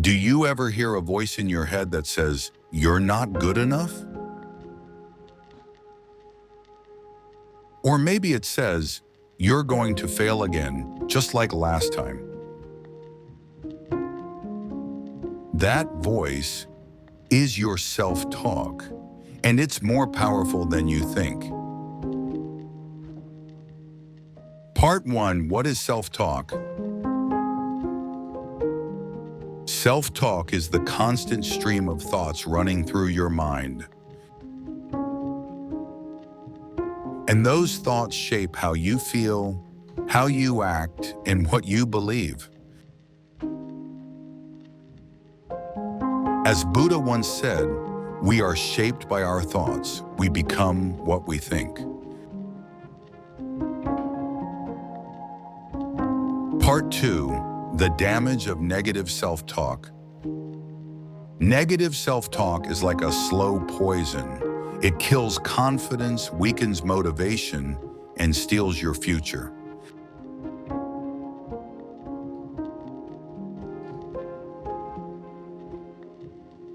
Do you ever hear a voice in your head that says, "You're not good enough"? Or maybe it says, "You're going to fail again, just like last time." That voice is your self-talk, and it's more powerful than you think. Part 1, what is self-talk? Self-talk is the constant stream of thoughts running through your mind. And those thoughts shape how you feel, how you act, and what you believe. As Buddha once said, we are shaped by our thoughts. We become what we think. Part 2, the damage of negative self-talk. Negative self-talk is like a slow poison. It kills confidence, weakens motivation, and steals your future.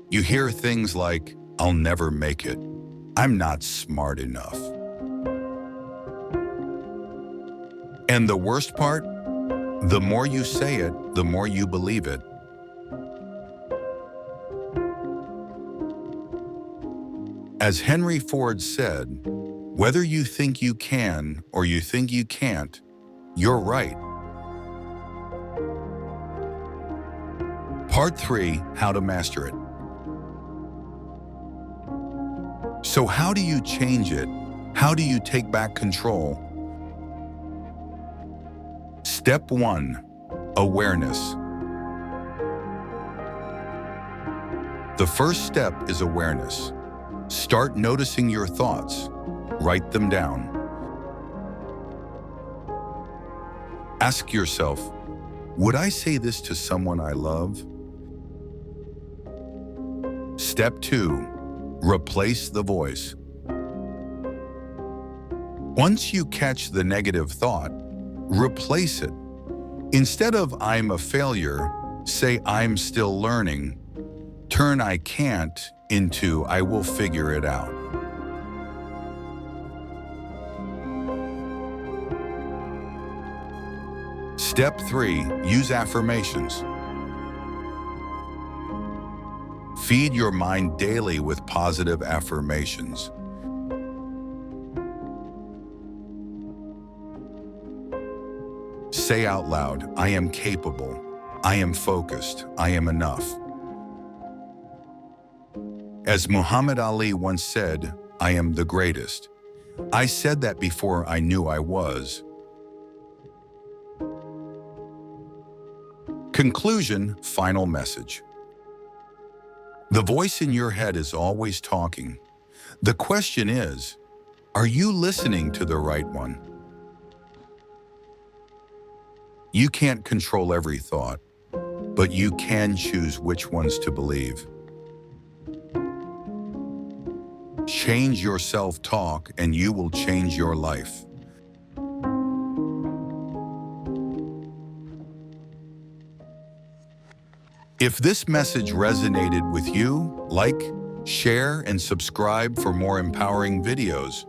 You hear things like, "I'll never make it. I'm not smart enough." And the worst part? The more you say it, the more you believe it. As Henry Ford said, whether you think you can or you think you can't, you're right. Part 3, how to master it. So how do you change it? How do you take back control? Step 1, awareness. The first step is awareness. Start noticing your thoughts. Write them down. Ask yourself, would I say this to someone I love? Step 2, replace the voice. Once you catch the negative thought, replace it. Instead of "I'm a failure," say "I'm still learning." Turn "I can't" into "I will figure it out." Step 3, use affirmations. Feed your mind daily with positive affirmations. Say out loud, "I am capable. I am focused. I am enough." As Muhammad Ali once said, "I am the greatest." I said that before I knew I was. Conclusion, final message. The voice in your head is always talking. The question is, are you listening to the right one? You can't control every thought, but you can choose which ones to believe. Change your self-talk and you will change your life. If this message resonated with you, like, share, and subscribe for more empowering videos.